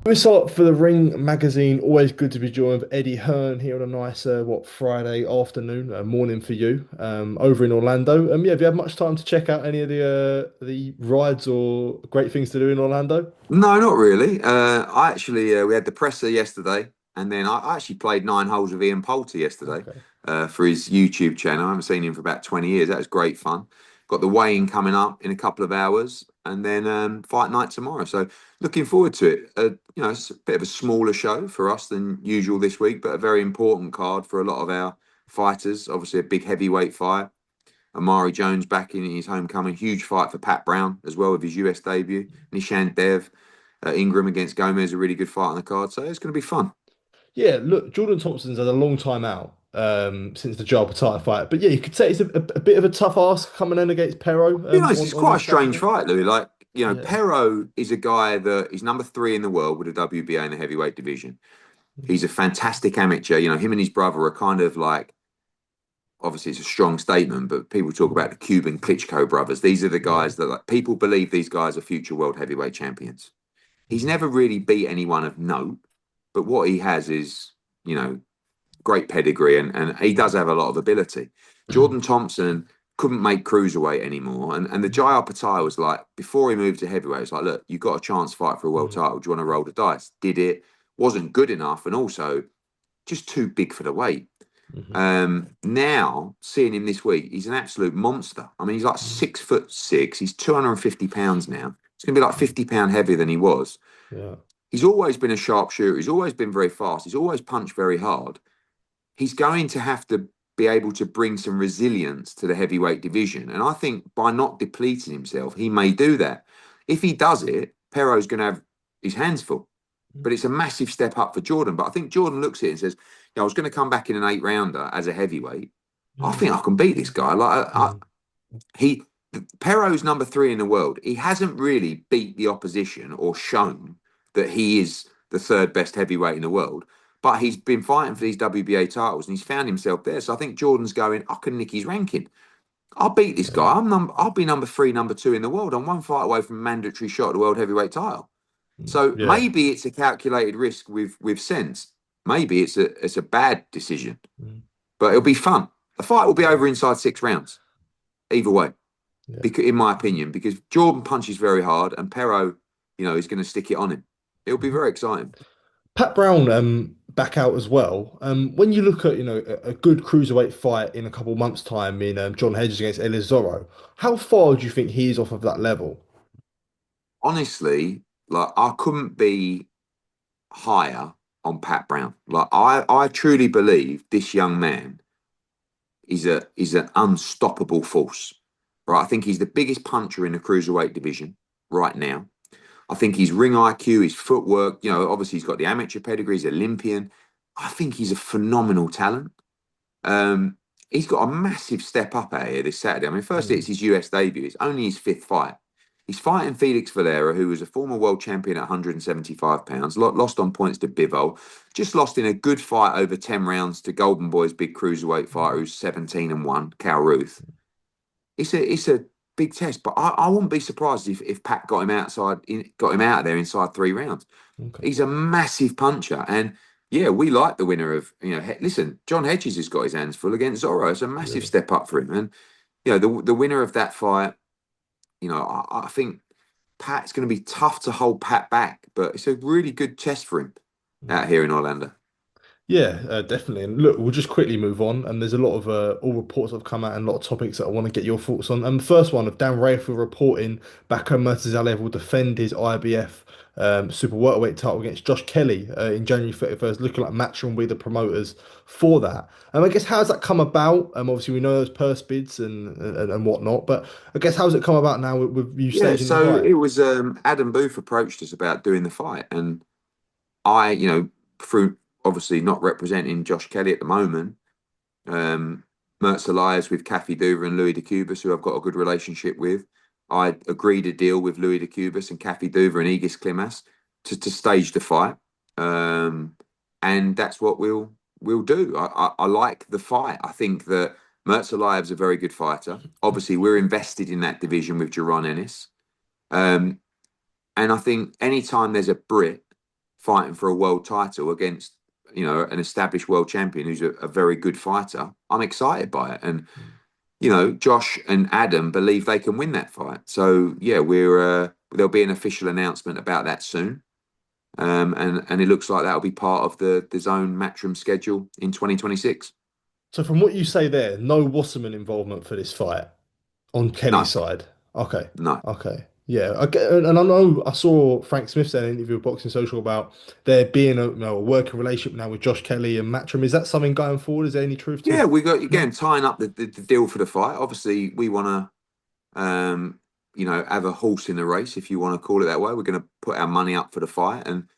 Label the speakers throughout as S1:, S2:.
S1: We start for the Ring magazine. Always good to be joined with Eddie Hearn here on a nice, Friday afternoon, morning for you, over in Orlando. Yeah, have you had much time to check out any of the rides or great things to do in Orlando?
S2: No, not really. I actually we had the presser yesterday, and then I actually played 9 holes with Ian Poulter yesterday
S1: Okay.
S2: for his YouTube channel. I haven't seen him for about 20 years. That was great fun. Got the weigh-in coming up in a couple of hours, and then fight night tomorrow. So looking forward to it. It's a bit of a smaller show for us than usual this week, but a very important card for a lot of our fighters. Obviously, a big heavyweight fight. Amari Jones back in his homecoming. Huge fight for Pat Brown as well with his US debut. Nishan Dev, Ingram against Gomez, a really good fight on the card. So it's going to be fun.
S1: Yeah, look, Jordan Thompson's had a long time out since the Joel Pitaya fight, but yeah, you could say it's a bit of a tough ask coming in against Pero
S2: Be honest, it's
S1: on
S2: quite a
S1: this
S2: strange
S1: Saturday.
S2: fight, Louis. Like,
S1: Yeah.
S2: Pero is a guy that is number three in the world with a WBA in the heavyweight division. He's a fantastic amateur. Him and his brother are kind of like, obviously it's a strong statement, but people talk about the Cuban Klitschko brothers. These are the
S1: Yeah.
S2: guys that like people believe these guys are future world heavyweight champions. He's
S1: Mhm.
S2: never really beat anyone of note, but what he has is, you know, great pedigree and he does have a lot of ability. Jordan Thompson couldn't make cruiserweight anymore. And the Jai Patai was like, before he moved to heavyweight, it's like, look, you got a chance to fight for a world
S1: Mhm.
S2: title. Do you want to roll the dice? Did it, wasn't good enough, and also just too big for the weight.
S1: Mhm.
S2: Now seeing him this week, he's an absolute monster. I mean, he's like
S1: Mhm.
S2: 6'6". He's 250 pounds now. It's going to be like 50 pound heavier than he was.
S1: Yeah.
S2: He's always been a sharpshooter. He's always been very fast. He's always punched very hard. He's going to have to be able to bring some resilience to the heavyweight division. And I think by not depleting himself, he may do that. If he does it, Pero's going to have his hands full. But it's a massive step up for Jordan. But I think Jordan looks at it and says, I was going to come back in an 8 rounder as a heavyweight. I think I can beat this guy.
S1: Mhm.
S2: He, Pero's number three in the world. He hasn't really beat the opposition or shown that he is the third best heavyweight in the world. But he's been fighting for these WBA titles and he's found himself there. So I think Jordan's going, I can nick his ranking. I'll beat this
S1: Yeah.
S2: guy. I'll be number three, number two in the world. I'm one fight away from a mandatory shot at the world heavyweight title. So
S1: Yeah.
S2: maybe it's a calculated risk with sense. Maybe it's a bad decision,
S1: Mm.
S2: but it'll be fun. The fight will be over inside 6 rounds, either way.
S1: Yeah.
S2: Because, in my opinion, because Jordan punches very hard and Pero, is going to stick it on him. It'll be
S1: Mhm.
S2: very exciting.
S1: Pat Brown back out as well. When you look at a good cruiserweight fight in a couple of months' time in John Hedges against Ellis Zorro, how far do you think he is off of that level?
S2: Honestly, like I couldn't be higher on Pat Brown. Like I truly believe this young man is an unstoppable force. Right, I think he's the biggest puncher in the cruiserweight division right now. I think his ring IQ, his footwork, obviously he's got the amateur pedigree, he's Olympian. I think he's a phenomenal talent. Um, he's got a massive step up out here this Saturday. I mean, firstly, it's
S1: Mm.
S2: his US debut. It's only his fifth fight. He's fighting Felix Valera, who was a former world champion at 175 pounds, lost on points to Bivol, just lost in a good fight over 10 rounds to Golden Boy's big cruiserweight fighter who's 17-1, Cal Ruth. It's a big test, but I wouldn't be surprised if Pat got him out of there inside 3 rounds.
S1: Okay.
S2: He's a massive puncher, and yeah, we like the winner of listen, John Hedges has got his hands full against Zorro. It's a massive
S1: Yeah.
S2: step up for him, and the winner of that fight, I think Pat's going to be tough to hold Pat back, but it's a really good test for him out here in Orlando.
S1: Yeah, definitely. And look, we'll just quickly move on. And there's a lot of all reports that have come out and a lot of topics that I want to get your thoughts on. And the first one of Dan Rafael reporting Bako Murtazaliev will defend his IBF super welterweight title against Josh Kelly in January 31st, looking like Matchroom will be the promoters for that. I guess how's that come about? Obviously we know there's purse bids and whatnot, but I guess how's it come about now with you
S2: Yeah,
S1: staging the
S2: so
S1: fight?
S2: it was Adam Booth approached us about doing the fight, and I, through obviously not representing Josh Kelly at the moment, um, Murtazaliev with Kathy Duva and Louis de Cubas, who I've got a good relationship with. I agreed a deal with Louis de Cubas and Kathy Duva and Aegis Klimas to stage the fight, um, and that's what we'll do. I like the fight. I think that Murtazaliev's a very good fighter. Obviously, we're invested in that division with Jaron Ennis, um, and I think anytime there's a Brit, fighting for a world title against, an established world champion who's a very good fighter, I'm excited by it. And, Josh and Adam believe they can win that fight. So, yeah, there'll be an official announcement about that soon. And it looks like that'll be part of the Zone Matchroom schedule in 2026.
S1: So from what you say there, no Wasserman involvement for this fight on Kelly's
S2: No,
S1: side. Okay.
S2: no.
S1: Okay. Yeah. Okay. And I know I saw Frank Smith say in an interview with Boxing Social about there being a working relationship now with Josh Kelly and Matchroom. Is that something going forward? Is there any truth to
S2: Yeah, we got
S1: that?
S2: again tying up the deal for the fight. Obviously, we want to, have a horse in the race, if you want to call it that way. We're going to put our money up for the fight, and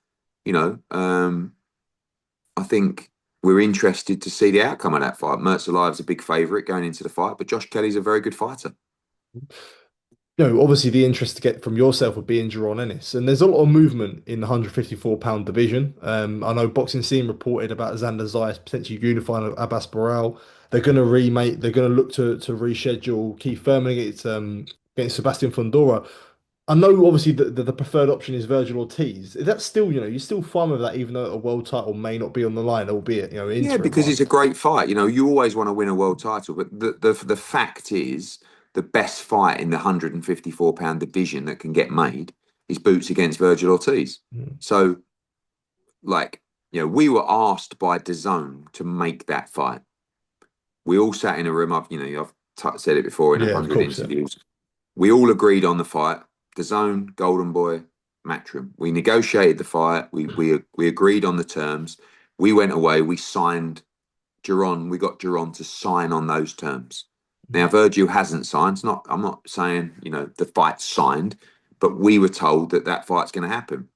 S2: you know, um, I think we're interested to see the outcome of that fight. Murtazaliev's a big favourite going into the fight, but Josh Kelly's a very good fighter.
S1: Obviously the interest to get from yourself would be in Jaron Ennis. And there's a lot of movement in the 154-pound division. I know Boxing Scene reported about Xander Zayas potentially unifying with Abbas Barral. They're going to look to reschedule Keith Thurman against Sebastian Fundora. I know obviously the preferred option is Vergil Ortiz. Is that still, you're still fine with that, even though a world title may not be on the line, albeit, an
S2: Yeah,
S1: interim
S2: because
S1: one.
S2: it's a great fight. You always want to win a world title, but the fact is the best fight in the 154-pound division that can get made is Boots against Vergil Ortiz.
S1: Mm.
S2: So, like, we were asked by DAZN to make that fight. We all sat in a room. I've said it before in a
S1: Yeah, of
S2: hundred
S1: course, yeah.
S2: interviews. We all agreed on the fight. DAZN, Golden Boy, Matchroom. We negotiated the fight. We agreed on the terms. We went away. We signed Jaron. We got Jaron to sign on those terms. Now Vergil hasn't signed. I'm not saying the fight's signed, but we were told that fight's going to happen.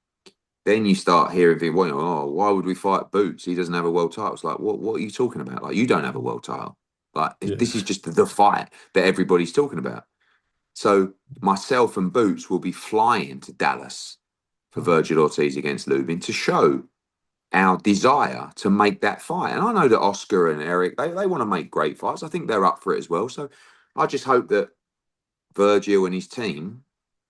S2: Then you start hearing people, well, oh, why would we fight Boots? He doesn't have a world title. It's like, what are you talking about? Like, you don't have a world title. Like,
S1: Yeah.
S2: this is just the fight that everybody's talking about. So myself and Boots will be flying to Dallas for Vergil Ortiz against Lubin to show our desire to make that fight. And I know that Oscar and Eric, they want to make great fights. I think they're up for it as well. So I just hope that Vergil and his team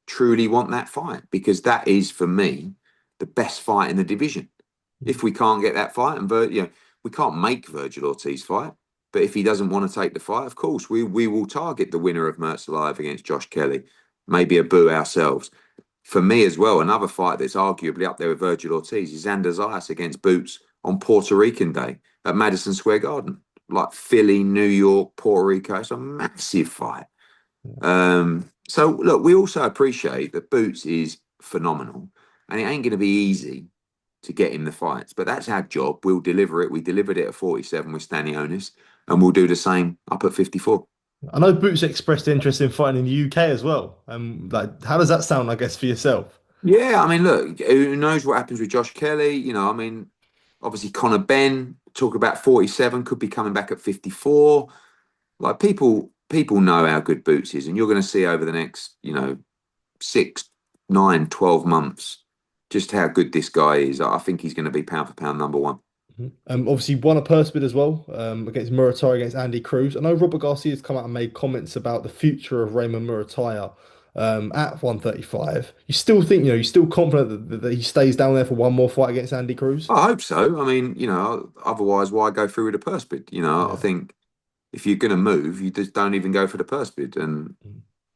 S2: truly want that fight, because that is, for me, the best fight in the division. If we can't get that fight, and we can't make Vergil Ortiz fight, but if he doesn't want to take the fight, of course, we will target the winner of Murtazaliev against Josh Kelly, maybe a boo ourselves. For me as well, another fight that's arguably up there with Vergil Ortiz is Xander Zayas against Boots on Puerto Rican Day at Madison Square Garden. Like Philly, New York, Puerto Rico. It's a massive fight. So look, we also appreciate that Boots is phenomenal, and it ain't going to be easy to get him the fights, but that's our job. We'll deliver it. We delivered it at 47 with Stanionis, and we'll do the same up at 54.
S1: I know Boots expressed interest in fighting in the UK as well. How does that sound, I guess, for yourself?
S2: Yeah, I mean, look, who knows what happens with Josh Kelly? I mean, obviously Conor Ben, talk about 47, could be coming back at 54. Like, people know how good Boots is, and you're going to see over the next, 6, 9, 12 months just how good this guy is. I think he's going to be pound for pound number one.
S1: Obviously won a purse bid as well against Muratalla against Andy Cruz. I know Robert Garcia's come out and made comments about the future of Raymond Muratalla at 135. You still think, you're still confident that he stays down there for one more fight against Andy Cruz?
S2: I hope so. I mean, otherwise, why go through with a purse bid? I
S1: Yeah.
S2: think if you're going to move, you just don't even go for the purse bid. And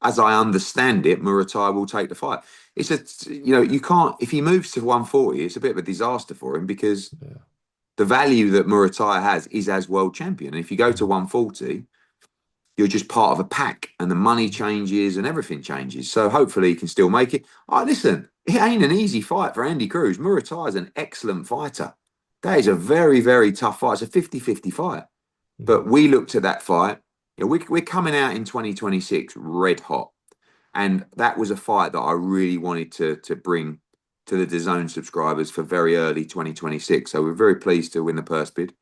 S2: as I understand it, Muratalla will take the fight. You can't, if he moves to 140, it's a bit of a disaster for him, because
S1: Yeah.
S2: the value that Muratalla has is as world champion. And if you go to 140, you're just part of a pack, and the money changes and everything changes. So hopefully he can still make it. Oh, listen, it ain't an easy fight for Andy Cruz. Muratalla is an excellent fighter. That is a very, very tough fight. It's a 50-50 fight.
S1: Mhm.
S2: But we looked at that fight. We're coming out in 2026 red hot. And that was a fight that I really wanted to bring to the DAZN subscribers for very early 2026. So we're very pleased to win the purse bid.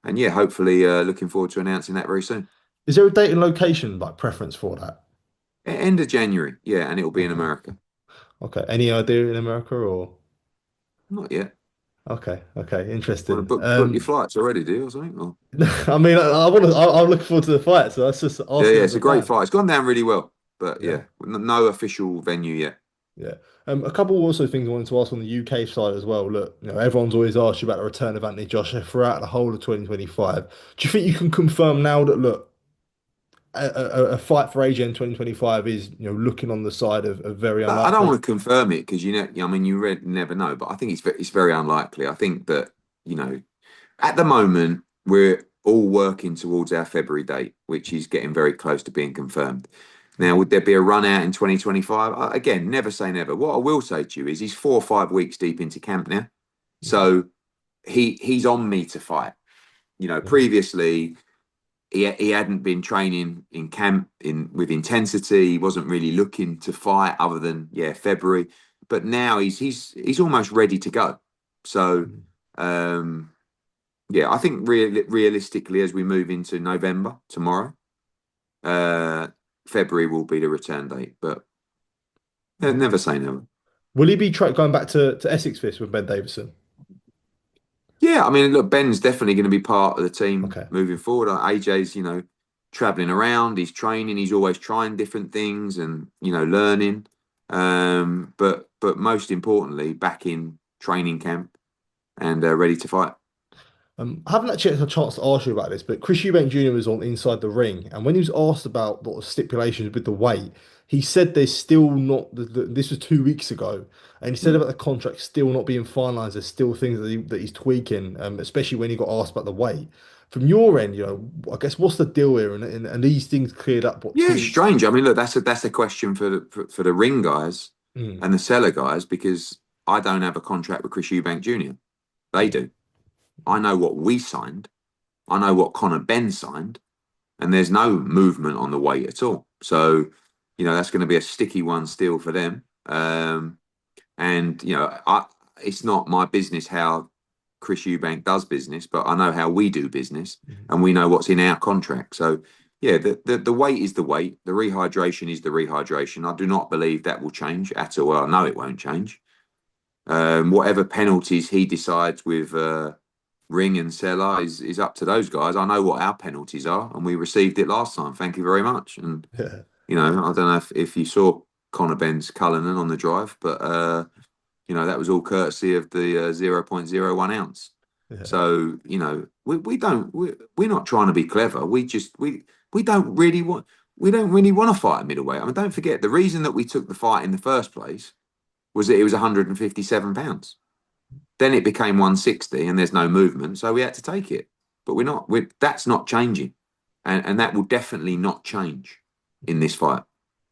S2: And yeah, hopefully looking forward to announcing that very soon.
S1: Is there a date and location like preference for that?
S2: End of January, yeah, and it'll be in
S1: Okay.
S2: America.
S1: Okay. Any idea in America or?
S2: Not yet.
S1: Okay. Okay.
S2: Want to
S1: Interesting.
S2: book your flights already, do you, or something? Or...
S1: I mean, I want to. I'm looking forward to the fight, so that's just
S2: Yeah,
S1: asking
S2: yeah,
S1: as
S2: it's
S1: a
S2: a great
S1: fan.
S2: fight. It's gone down really well, but
S1: Yeah.
S2: yeah, no official venue yet.
S1: Yeah. A couple also things I wanted to ask on the UK side as well. Look, everyone's always asked you about the return of Anthony Joshua throughout the whole of 2025. Do you think you can confirm now that look, a fight for AJ in 2025 is, looking on the side of very
S2: I don't
S1: unlikely?
S2: want to confirm it because I mean, never know, but I think it's very unlikely. I think that at the moment we're all working towards our February date, which is getting very close to being confirmed. Now, would there be a run out in 2025? Again, never say never. What I will say to you is he's 4 or 5 weeks deep into camp now,
S1: Mhm.
S2: so he's on me to fight.
S1: Mhm.
S2: Previously he hadn't been training in camp in with intensity. He wasn't really looking to fight other than February. But now he's almost ready to go. So
S1: Mhm.
S2: um, I think realistically, as we move into November tomorrow, uh, February will be the return date. But
S1: Mhm.
S2: never say never.
S1: Will he be going back to Essex Fist with Ben Davison?
S2: Yeah, I mean, look, Ben's definitely going to be part of the team
S1: Okay.
S2: moving forward. AJ's, traveling around, he's training, he's always trying different things and, learning. But most importantly, back in training camp and ready to fight.
S1: I haven't actually had a chance to ask you about this, but Chris Eubank Jr. was on Inside the Ring, and when he was asked about what stipulations with the weight, he said there's still not. This was 2 weeks ago, and he said
S2: Mm.
S1: about the contract still not being finalised. There's still things that he's tweaking, especially when he got asked about the weight. From your end, I guess what's the deal here? And these things cleared up what
S2: Yeah,
S1: 2 weeks
S2: strange.
S1: ago?
S2: I mean, look, that's a question for for the ring guys
S1: Mm,
S2: and the seller guys because I don't have a contract with Chris Eubank Jr. They
S1: mm,
S2: do. I know what we signed. I know what Conor Ben signed. And there's no movement on the weight at all. So, that's going to be a sticky one still for them. And it's not my business how Chris Eubank does business, but I know how we do business,
S1: mm,
S2: and we know what's in our contract. So, yeah, the weight is the weight. The rehydration is the rehydration. I do not believe that will change at all. Well, I know it won't change. Whatever penalties he decides with Ring and Seller is up to those guys. I know what our penalties are, and we received it last time. Thank you very much. And
S1: yeah,
S2: I don't know if you saw Conor Ben's Cullinan on the drive, but that was all courtesy of the 0.01 ounce.
S1: yeah.
S2: So we're not trying to be clever. We don't really want to fight a middleweight. I mean, don't forget the reason that we took the fight in the first place was that it was 157 pounds. Then it became 160 and there's no movement, so we had to take it. But that's not changing. And that will definitely not change in this fight.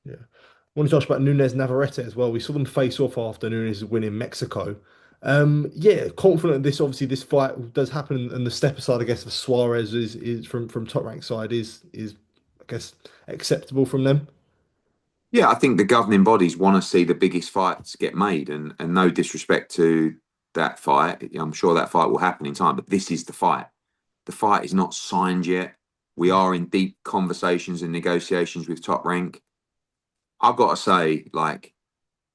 S1: Yeah. I want to talk about Nunez Navarrete as well. We saw them face off after Nunez win in Mexico. Yeah, confident this obviously this fight does happen, and the step aside, I guess, of Suarez is from top rank side is I guess acceptable from them.
S2: Yeah, I think the governing bodies want to see the biggest fights get made, and no disrespect to that fight. I'm sure that fight will happen in time, but this is the fight. The fight is not signed yet. We are in deep conversations and negotiations with Top Rank. I've got to say, like,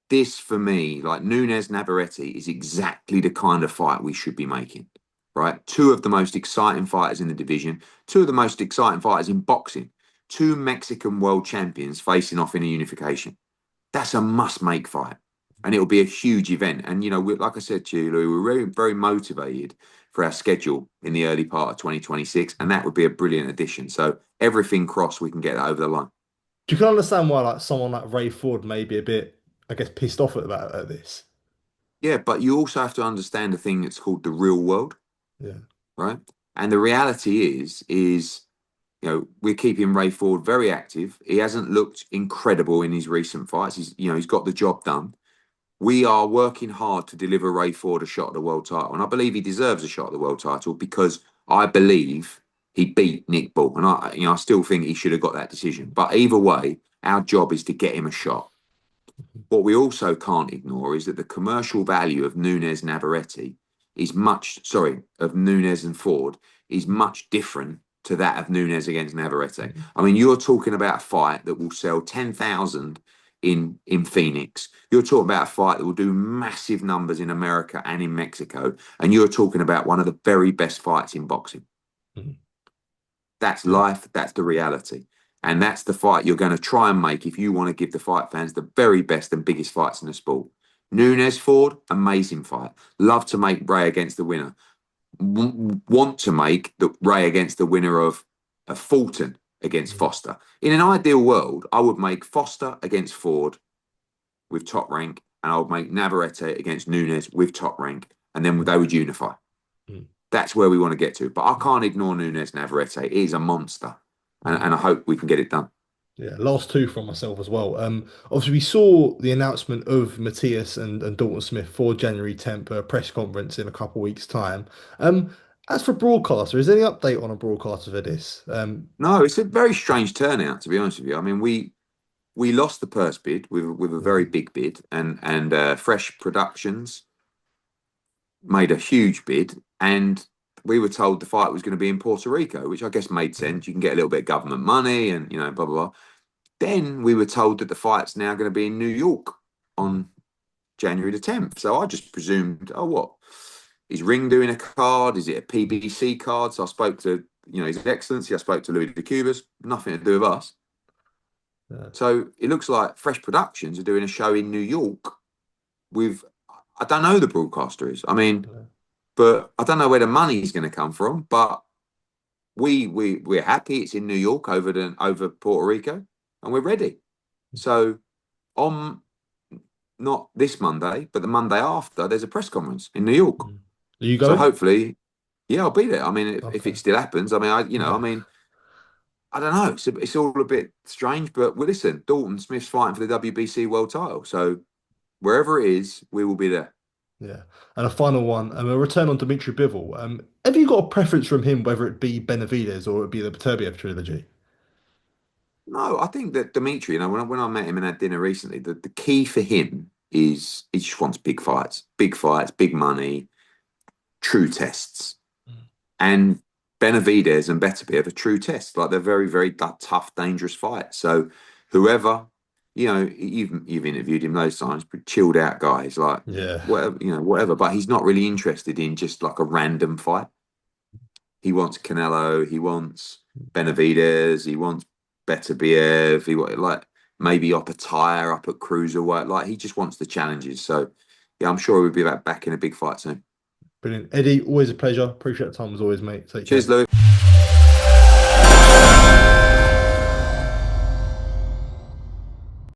S2: this for me, like Nunez Navarrete is exactly the kind of fight we should be making, right? Two of the most exciting fighters in the division, two of the most exciting fighters in boxing, two Mexican world champions facing off in a unification. That's a must-make fight, and it'll be a huge event. And like I said to you, Louis, we're very, very motivated for our schedule in the early part of 2026, and that would be a brilliant addition. So everything crossed, we can get that over the line.
S1: Do you can understand why like someone like Ray Ford may be a bit, I guess, pissed off at this?
S2: Yeah, but you also have to understand the thing that's called the real world,
S1: Yeah.
S2: right? And the reality is, we're keeping Ray Ford very active. He hasn't looked incredible in his recent fights. He's got the job done. We are working hard to deliver Ray Ford a shot at the world title, and I believe he deserves a shot at the world title because I believe he beat Nick Ball, and I still think he should have got that decision. But either way, our job is to get him a shot. What we also can't ignore is that the commercial value of Nunez Navarrete of Nunez and Ford is much different to that of Nunez against Navarrete.
S1: Mm.
S2: I mean, you're talking about a fight that will sell 10,000 in Phoenix. You're talking about a fight that will do massive numbers in America and in Mexico. And you're talking about one of the very best fights in boxing.
S1: Mm.
S2: That's
S1: Yeah.
S2: life. That's the reality. And that's the fight you're going to try and make if you want to give the fight fans the very best and biggest fights in the sport. Nunez Ford, amazing fight. Love to make Ray against the winner. Want to make the Ray against the winner of Fulton against Foster. In an ideal world, I would make Foster against Ford with top rank, and I would make Navarette against Nunez with top rank, and then they would unify.
S1: Mm.
S2: That's where we want to get to. But I can't ignore Nunez Navarette. He is a monster, and I hope we can get it done.
S1: Yeah, last two from myself as well. Obviously we saw the announcement of Matias and Dalton Smith for January 10th, a press conference in a couple of weeks' time. As for broadcaster, is there any update on a broadcaster for this?
S2: No, it's a very strange turnout, to be honest with you. I mean, we lost the purse bid with a very big bid, and Fresh Productions made a huge bid, and we were told the fight was going to be in Puerto Rico, which I guess made sense. You can get a little bit of government money, and blah blah blah. Then we were told that the fight's now going to be in New York on January the 10th. So I just presumed, oh, what? Is Ring doing a card? Is it a PBC card? So I spoke to, His Excellency. I spoke to Louis de Cubas. Nothing to do with us.
S1: Yeah.
S2: So it looks like Fresh Productions are doing a show in New York with, I don't know who the broadcaster is. I mean, but I don't know where the money's going to come from. But we're happy it's in New York over Puerto Rico, and we're ready. So on not this Monday, but the Monday after, there's a press conference in New York.
S1: Are you
S2: So
S1: going?
S2: hopefully, yeah, I'll be there. I mean, if
S1: Okay.
S2: it still happens, I mean, I don't know. It's all a bit strange, but well, listen, Dalton Smith's fighting for the WBC world title. So wherever it is, we will be there.
S1: Yeah. And a final one, a return on Dmitry Bivol. Have you got a preference from him, whether it be Benavidez or it be the Beterbiev trilogy?
S2: No, I think that Dimitri, when I met him and had dinner recently, the key for him is he just wants big fights, big money, true tests. And Benavidez and Beterbiev are true tests. Like they're very, very tough, dangerous fights. So whoever, you've interviewed him those times, pretty chilled out guys, like
S1: Yeah.
S2: whatever, whatever. But he's not really interested in just like a random fight. He wants Canelo, he wants Benavidez, he wants Beterbiev, like maybe up a tire, up at cruiserweight. Like he just wants the challenges. So yeah, I'm sure we'll be back in a big fight soon.
S1: Brilliant. Eddie, always a pleasure. Appreciate the time as always, mate. Take
S2: Cheers,
S1: care.
S2: Lou.